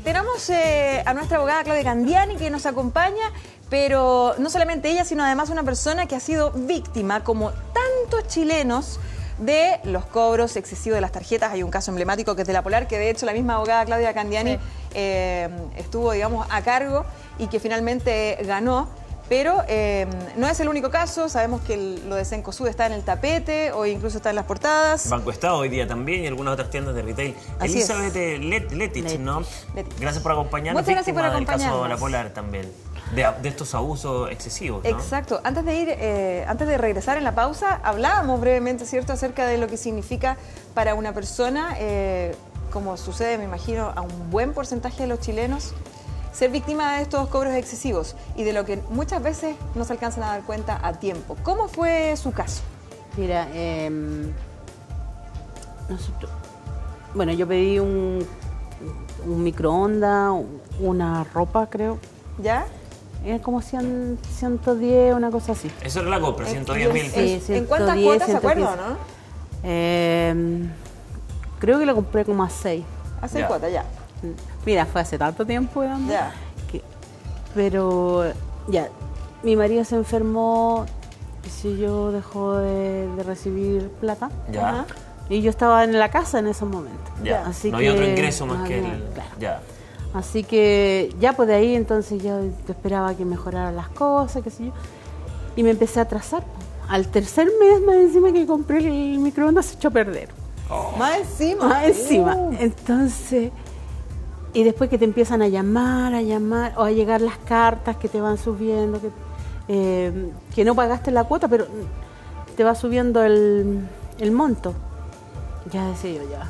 Tenemos a nuestra abogada Claudia Candiani que nos acompaña, pero no solamente ella, sino además una persona que ha sido víctima, como tantos chilenos, de los cobros excesivos de las tarjetas. Hay un caso emblemático que es de la Polar, que de hecho la misma abogada Claudia Candiani estuvo, digamos, a cargo y que finalmente ganó. Pero no es el único caso, sabemos que lo de Cencosud está en el tapete o incluso está en las portadas. Banco Estado hoy día también y algunas otras tiendas de retail. Así Elizabeth Letich, ¿no? Gracias por acompañarnos. Muchas gracias por acompañarnos. Del caso de la Polar también, de estos abusos excesivos, ¿no? Exacto. Antes de regresar en la pausa, hablábamos brevemente, ¿cierto?, acerca de lo que significa para una persona, como sucede, me imagino, a un buen porcentaje de los chilenos, ser víctima de estos cobros excesivos y de lo que muchas veces no se alcanzan a dar cuenta a tiempo. ¿Cómo fue su caso? Mira, bueno, yo pedí un microondas, una ropa, creo. ¿Ya? Es como 110, una cosa así. Eso era la compra, 110.000. Sí, 110, ¿En cuántas cuotas se 110. acuerda, no? Creo que la compré como a 6. A 6 cuotas, ya. Mira, fue hace tanto tiempo, ¿no? Ya. Pero ya, mi marido se enfermó, si yo dejó de recibir plata. Ya. Ajá. Y yo estaba en la casa en ese momento. Ya. Así no que hay otro ingreso más que había, el... claro. Ya. Así que ya pues de ahí entonces yo esperaba que mejoraran las cosas, qué sé yo. Y me empecé a atrasar. Al tercer mes más encima que compré el microondas se echó a perder. Oh. Más encima. Más encima. Entonces, y después que te empiezan a llamar, o a llegar las cartas que te van subiendo, que no pagaste la cuota, pero te va subiendo el monto. Ya decía yo, ya.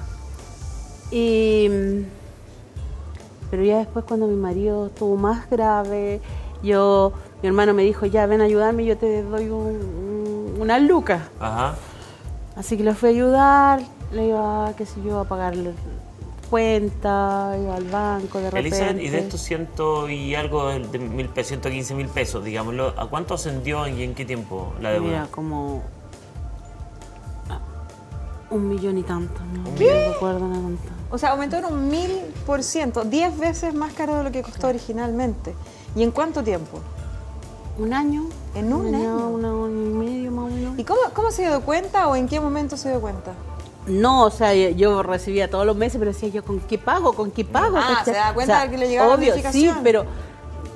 Pero ya después cuando mi marido estuvo más grave, mi hermano me dijo, ya ven a ayudarme y yo te doy unas lucas. Ajá. Así que le fui a ayudar, le iba, qué sé yo, a pagarle cuenta, iba al banco de repente. Elizabeth, y de estos 100 y algo de 115.000 pesos, digámoslo, ¿a cuánto ascendió y en qué tiempo la deuda? Mira, como 1 millón y tanto, no recuerdo nada tanto. O sea, aumentó en 1000%, 10 veces más caro de lo que costó originalmente. ¿Y en cuánto tiempo? ¿Un año? ¿En un año? Un año y medio más o menos. ¿Y cómo se dio cuenta o en qué momento se dio cuenta? No, o sea, yo recibía todos los meses, pero decía yo, ¿con qué pago? ¿Con qué pago? Ah, ¿Cachai? se da cuenta de que le llegaba obvio, la notificación. sí, pero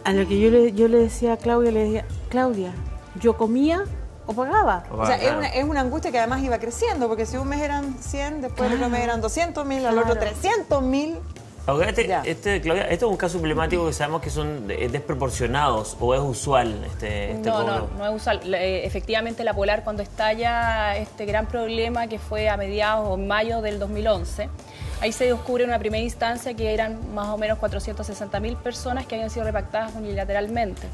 a lo que yo le decía a Claudia, le decía, Claudia, ¿yo comía o pagaba? O sea, es una angustia que además iba creciendo, porque si un mes eran 100, después el otro mes eran 200.000, al otro 300.000. Claudia, este es un caso emblemático que sabemos que son desproporcionados, o es usual este cobro. No es usual. Efectivamente, la Polar, cuando estalla este gran problema que fue a mediados o mayo del 2011, ahí se descubre en una primera instancia que eran más o menos 460.000 personas que habían sido repactadas unilateralmente.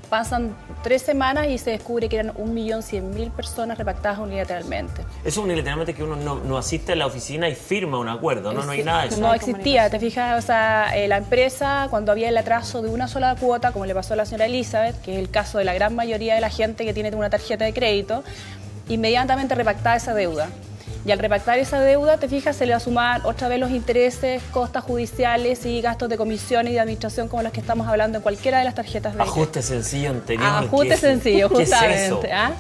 Pasan 3 semanas y se descubre que eran 1.100.000 personas repactadas unilateralmente. Eso unilateralmente que uno no asiste a la oficina y firma un acuerdo, ¿no? No hay nada de eso. No existía, te fijas, o sea, la empresa, cuando había el atraso de una sola cuota, como le pasó a la señora Elizabeth, que es el caso de la gran mayoría de la gente que tiene una tarjeta de crédito, inmediatamente repactaba esa deuda. Y al repactar esa deuda, te fijas, se le va a sumar otra vez los intereses, costas judiciales y gastos de comisión y de administración como los que estamos hablando en cualquiera de las tarjetas de crédito. Ajuste sencillo anterior. Ajuste sencillo, justamente. ¿Qué es eso? ¿Ah?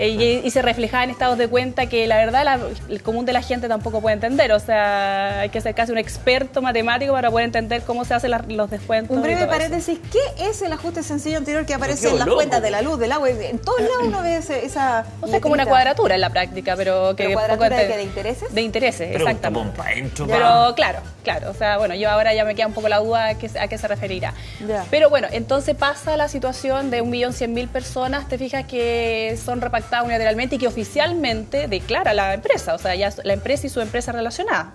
Y se reflejaba en estados de cuenta que la verdad el común de la gente tampoco puede entender. O sea, hay que ser casi un experto matemático para poder entender cómo se hacen los descuentos. Un breve y todo paréntesis, ¿qué es el ajuste sencillo anterior que aparece quedo en las loco. cuentas de la luz, del agua? En todos lados uno ve esa... O sea, es como una cuadratura en la práctica, pero que... ¿Cuadratura de qué? ¿De intereses? De intereses, Pero exactamente. pa' dentro, Pero claro, o sea, bueno, yo ahora ya me queda un poco la duda a qué se referirá. Ya. Pero bueno, entonces pasa la situación de 1.100.000 personas, te fijas que son repactadas unilateralmente y que oficialmente declara la empresa, o sea, ya la empresa y su empresa relacionada,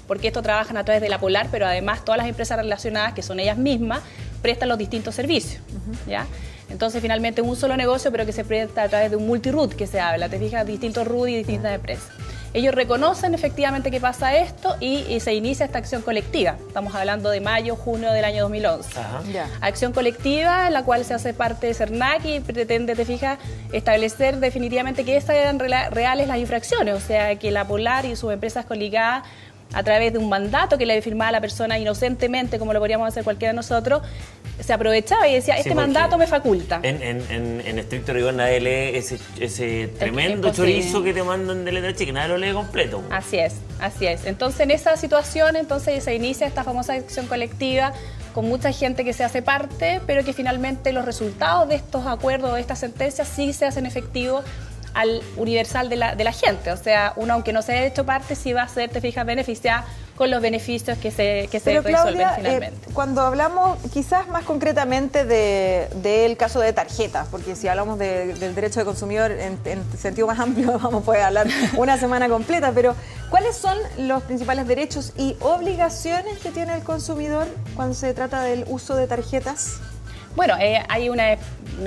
porque esto trabajan a través de la Polar, pero además todas las empresas relacionadas, que son ellas mismas, prestan los distintos servicios, ¿ya? Entonces, finalmente, un solo negocio, pero que se presta a través de un multi-root que se habla, te fijas, distintos root y distintas empresas. Ellos reconocen efectivamente que pasa esto y se inicia esta acción colectiva. Estamos hablando de mayo, junio del año 2011. Ajá. Ya. Acción colectiva en la cual se hace parte de CERNAC y pretende, te fijas, establecer definitivamente que estas eran reales las infracciones. O sea, que la Polar y sus empresas coligadas a través de un mandato que le firmaba la persona inocentemente, como lo podríamos hacer cualquiera de nosotros, se aprovechaba y decía, este mandato me faculta. En estricto rigor nadie lee ese tremendo chorizo que te mandan de letra chica, nadie lo lee completo. Así es, así es. Entonces, en esa situación, entonces se inicia esta famosa acción colectiva con mucha gente que se hace parte, pero que finalmente los resultados de estos acuerdos, de estas sentencias, sí se hacen efectivos al universal de la gente. O sea, uno, aunque no se haya hecho parte, sí va a ser, te fijas, beneficiada con los beneficios que se resuelven Claudia, finalmente. Cuando hablamos quizás más concretamente del caso de tarjetas, porque si hablamos del derecho de consumidor en sentido más amplio, vamos a poder hablar una semana completa, pero ¿cuáles son los principales derechos y obligaciones que tiene el consumidor cuando se trata del uso de tarjetas? Bueno, hay una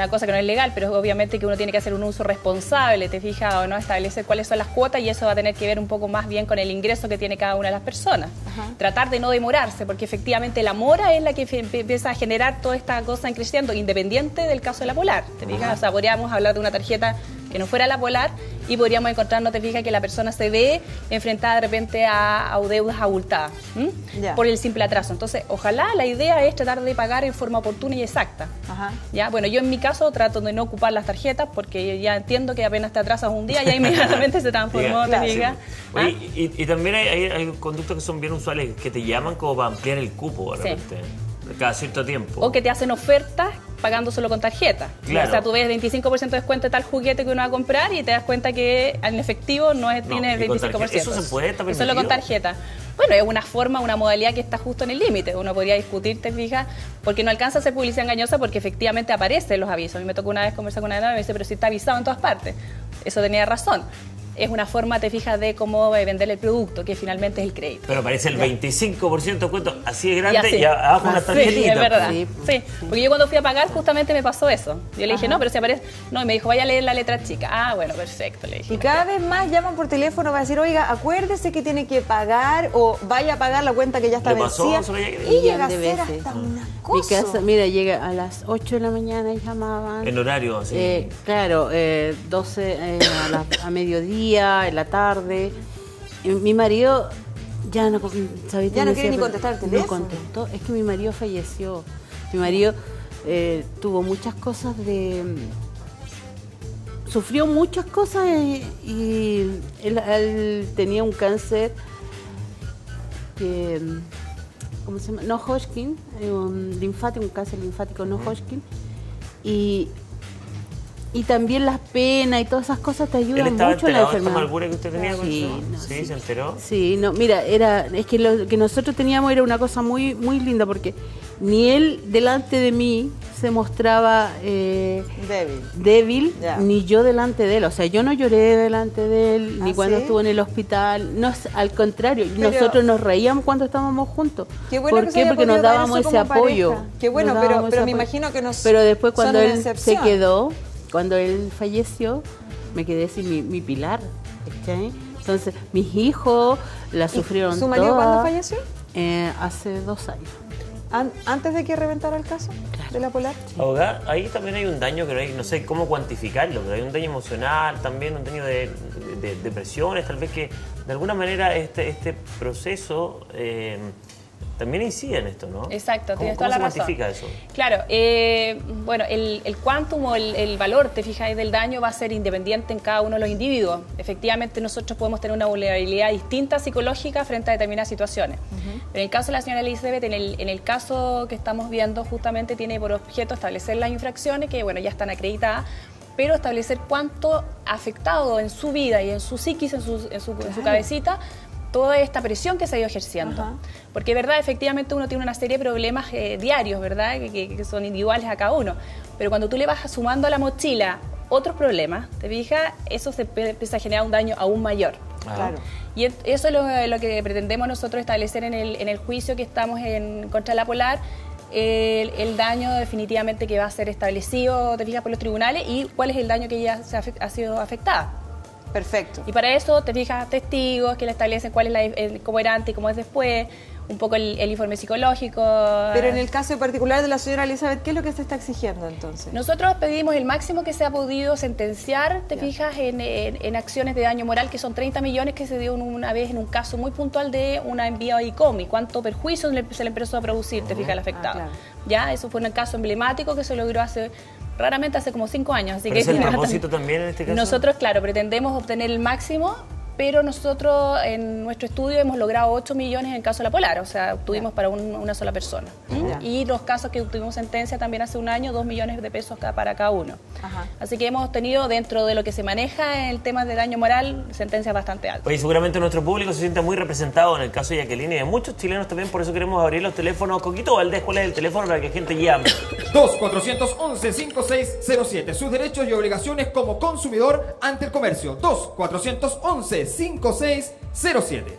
cosa que no es legal, pero obviamente que uno tiene que hacer un uso responsable, te fijas, o no, establecer cuáles son las cuotas, y eso va a tener que ver un poco más bien con el ingreso que tiene cada una de las personas. Ajá. Tratar de no demorarse, porque efectivamente la mora es la que empieza a generar toda esta cosa en creciendo, independiente del caso de la Polar, te fijas. O sea, podríamos hablar de una tarjeta que no fuera la Polar y podríamos encontrarnos, te fijas, que la persona se ve enfrentada de repente a deudas abultadas por el simple atraso. Entonces, ojalá la idea es tratar de pagar en forma oportuna y exacta. Ajá. ¿Ya? Bueno, yo en mi caso trato de no ocupar las tarjetas porque ya entiendo que apenas te atrasas un día ya inmediatamente se transformó, claro, te fijas. Sí. Oye, y también hay conductos que son bien usuales, que te llaman como para ampliar el cupo de repente. Cada cierto tiempo. O que te hacen ofertas pagando solo con tarjeta. Claro. O sea, tú ves 25% de descuento de tal juguete que uno va a comprar y te das cuenta que en efectivo tiene el 25%. ¿Eso se puede? ¿Está permitido? Solo con tarjeta. Bueno, es una forma, una modalidad que está justo en el límite. Uno podría discutir, te fijas, porque no alcanza a ser publicidad engañosa porque efectivamente aparecen los avisos. A mí me tocó una vez conversar con una dama y me dice, pero si está avisado en todas partes. Eso tenía razón. Es una forma, te fijas, de cómo vender el producto, que finalmente es el crédito. Pero aparece el 25% de descuento así de grande y abajo una tarjetita. Sí, es verdad. Sí, porque yo cuando fui a pagar justamente me pasó eso. Yo le dije, no, pero si aparece... No, y me dijo, vaya a leer la letra chica. Ah, bueno, perfecto, le dije. Y cada vez más llaman por teléfono para decir, oiga, acuérdese que tiene que pagar o vaya a pagar la cuenta que ya está vencida. Y llega a ser hasta una cosa. Mi casa, mira, llega a las 8 de la mañana y llamaban. En horario, así. Claro, 12 a mediodía, en la tarde. Mi marido ya no, ¿sabes? Ya no quiere ni contestar el teléfono. No contestó. Es que mi marido falleció. Mi marido tuvo muchas cosas sufrió muchas cosas y él tenía un cáncer que, ¿cómo se llama? No Hodgkin, un cáncer linfático no Hodgkin, y también las penas y todas esas cosas te ayudan mucho en la enfermedad. ¿Esta amargura que usted tenía? Sí, sí, ¿se enteró? Sí, no, mira, es que lo que nosotros teníamos era una cosa muy, muy linda porque ni él delante de mí se mostraba débil ni yo delante de él. O sea, yo no lloré delante de él, ni cuando estuvo en el hospital. No, al contrario, nosotros nos reíamos cuando estábamos juntos. Qué bueno. ¿Por qué? Porque nos dábamos ese apoyo. Qué bueno, pero me imagino que Pero después cuando él se quedó, cuando él falleció, me quedé sin mi pilar. ¿Okay? Entonces, mis hijos la sufrieron toda. ¿Su marido cuándo falleció? Hace 2 años. ¿Antes de que reventara el caso de la Polar? Sí. Abogada, ahí también hay un daño que no sé cómo cuantificarlo, pero hay un daño emocional, también un daño de depresiones, tal vez que de alguna manera este proceso también incide en esto, ¿no? Exacto, tienes toda la razón. ¿Cómo se cuantifica eso? Claro, bueno, el quantum o el valor, te fijas, del daño va a ser independiente en cada uno de los individuos. Efectivamente, nosotros podemos tener una vulnerabilidad distinta psicológica frente a determinadas situaciones. Pero en el caso de la señora Elizabeth, en el caso que estamos viendo, justamente tiene por objeto establecer las infracciones que, bueno, ya están acreditadas, pero establecer cuánto ha afectado en su vida y en su psiquis, en su cabecita, toda esta presión que se ha ido ejerciendo. Ajá. Porque, ¿verdad? Efectivamente uno tiene una serie de problemas diarios, ¿verdad? Que son individuales a cada uno. Pero cuando tú le vas sumando a la mochila otros problemas, ¿te fijas? Eso se empieza a generar un daño aún mayor. Claro. Y eso es lo que pretendemos nosotros establecer en el juicio que estamos contra la Polar. El daño definitivamente que va a ser establecido, te fijas, por los tribunales y cuál es el daño que ya ha sido afectada. Perfecto. Y para eso te fijas testigos que le establecen cuál es cómo era antes y cómo es después, un poco el informe psicológico. Pero en el caso particular de la señora Elizabeth, ¿qué es lo que se está exigiendo entonces? Nosotros pedimos el máximo que se ha podido sentenciar, te fijas, en acciones de daño moral, que son 30 millones que se dio una vez en un caso muy puntual de una envío a ICOM, y cuánto perjuicio se le empezó a producir, te fijas, al afectado. Claro. Ya, eso fue un caso emblemático que se logró raramente hace como 5 años. Así ¿Pero que es el propósito también en este caso? nosotros, claro, pretendemos obtener el máximo, pero nosotros en nuestro estudio hemos logrado 8 millones en el caso de la Polar, o sea, obtuvimos para una sola persona. Y los casos que obtuvimos sentencia también hace un año, 2 millones de pesos para cada uno. Así que hemos obtenido, dentro de lo que se maneja en el tema de daño moral, sentencias bastante altas. Oye, seguramente nuestro público se siente muy representado en el caso de Jacqueline y de muchos chilenos también, por eso queremos abrir los teléfonos. Coquito Valdés, ¿cuál es el teléfono para que gente llame? 2-411-5607. Sus derechos y obligaciones como consumidor ante el comercio. 2-411-5607.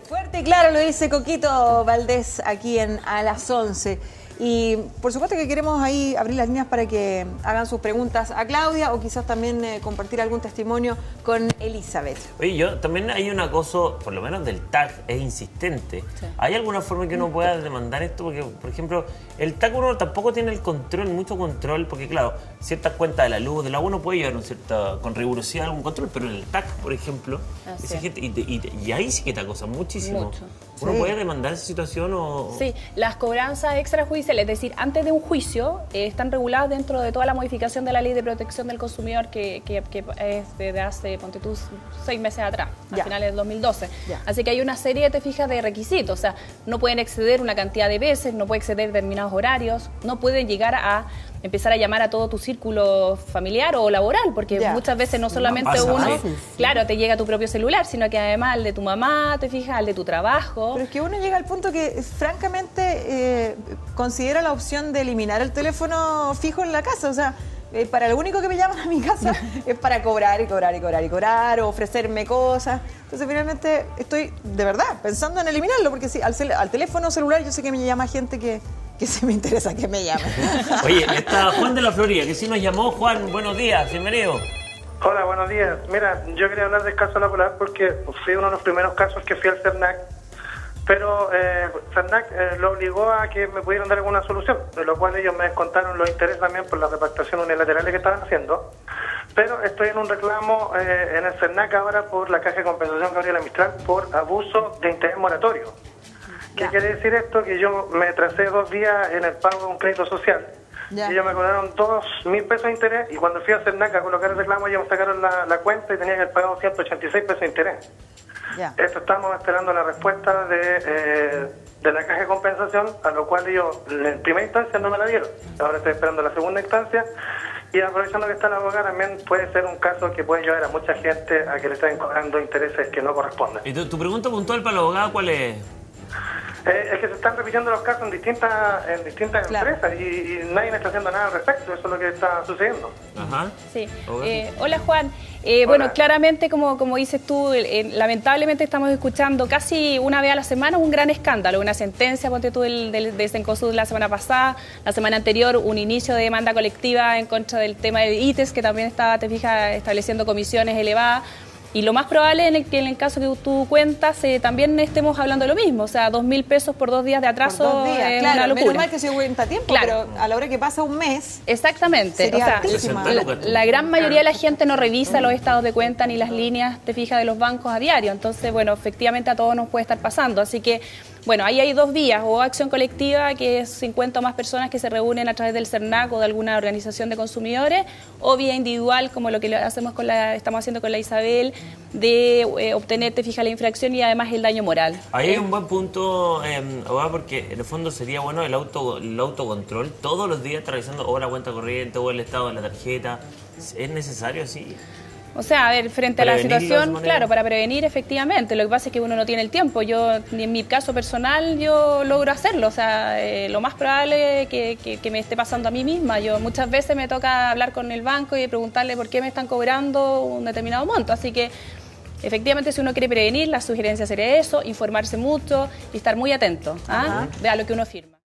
Fuerte y claro lo dice Coquito Valdés aquí a las 11. Y por supuesto que queremos ahí abrir las líneas para que hagan sus preguntas a Claudia o quizás también compartir algún testimonio con Elizabeth. Oye, yo también hay un acoso, por lo menos del TAC, es insistente. Sí. ¿Hay alguna forma que uno pueda demandar esto? Porque, por ejemplo, el TAC uno tampoco tiene el control, mucho control, porque claro, ciertas cuentas de la luz, del agua uno puede llevar con rigurosidad algún control, pero en el TAC, por ejemplo, esa gente, y ahí sí que te acosan muchísimo. Mucho. ¿Uno puede demandar esa situación o...? Sí, las cobranzas extrajudiciales, es decir, antes de un juicio, están reguladas dentro de toda la modificación de la Ley de Protección del Consumidor que es desde hace, ponte tú, 6 meses atrás, a finales del 2012. Así que hay una serie, te fijas, de requisitos, o sea, no pueden exceder una cantidad de veces, no pueden exceder determinados horarios, no pueden llegar a empezar a llamar a todo tu círculo familiar o laboral, porque muchas veces no solamente claro, te llega a tu propio celular, sino que además al de tu mamá, te fijas, al de tu trabajo. Pero es que uno llega al punto que francamente considera la opción de eliminar el teléfono fijo en la casa, o sea, para lo único que me llaman a mi casa es para cobrar y cobrar y cobrar y cobrar o ofrecerme cosas. Entonces finalmente estoy de verdad pensando en eliminarlo, porque si al teléfono celular yo sé que me llama gente que sí me interesa que me llame. Oye, está Juan de la Florida, que sí nos llamó. Juan, buenos días, bienvenido. Hola, buenos días. Mira, yo quería hablar del caso de la Polar porque fui uno de los primeros casos que fui al CERNAC, pero CERNAC lo obligó a que me pudieran dar alguna solución, de lo cual ellos me descontaron los intereses también por las repactaciones unilaterales que estaban haciendo. Pero estoy en un reclamo en el CERNAC ahora por la Caja de Compensación Gabriela Mistral por abuso de interés moratorio. ¿Qué quiere decir esto? Que yo me atrasé 2 días en el pago de un crédito social. Y ellos me cobraron 2.000 pesos de interés, y cuando fui a CERNAC a colocar el reclamo ellos me sacaron la cuenta y tenía que haber pagado 186 pesos de interés. Esto estamos esperando la respuesta de la Caja de Compensación, a lo cual ellos en primera instancia no me la dieron. Ahora estoy esperando la segunda instancia, y aprovechando que está la abogada, también puede ser un caso que puede llevar a mucha gente a que le estén cobrando intereses que no corresponden. ¿Y tu pregunta puntual para la abogada cuál es? Es que se están repitiendo los casos en distintas empresas y nadie está haciendo nada al respecto. Eso es lo que está sucediendo. Ajá. Sí. Hola, Juan. Bueno, claramente, como dices tú, lamentablemente estamos escuchando casi una vez a la semana un gran escándalo, una sentencia, ponte tú, de Cencosud la semana pasada, la semana anterior un inicio de demanda colectiva en contra del tema de ITES, que también está, te fijas, estableciendo comisiones elevadas. Y lo más probable es que en el caso que tú cuentas también estemos hablando de lo mismo, o sea, 2.000 pesos por 2 días de atraso por 2 días, es claro, una locura. Menos mal que se cuenta a tiempo, pero a la hora que pasa un mes... Exactamente, o sea, la gran mayoría de la gente no revisa los estados de cuenta ni las líneas, te fijas, de los bancos a diario, entonces, bueno, efectivamente a todos nos puede estar pasando, así que... Bueno, ahí hay 2 vías, o acción colectiva, que es 50 o más personas que se reúnen a través del CERNAC o de alguna organización de consumidores, o vía individual, como lo que hacemos estamos haciendo con la Isabel, de obtener, te fijas, la infracción y además el daño moral. Ahí hay un buen punto, abogada, porque en el fondo sería bueno el autocontrol, todos los días estar revisando o la cuenta corriente o el estado de la tarjeta. ¿Es necesario así? O sea, a ver, frente a la situación, claro, para prevenir efectivamente, lo que pasa es que uno no tiene el tiempo. Yo, en mi caso personal, yo logro hacerlo, o sea, lo más probable que me esté pasando a mí misma. Yo muchas veces me toca hablar con el banco y preguntarle por qué me están cobrando un determinado monto, así que efectivamente si uno quiere prevenir, la sugerencia sería eso, informarse mucho y estar muy atento a lo que uno firma.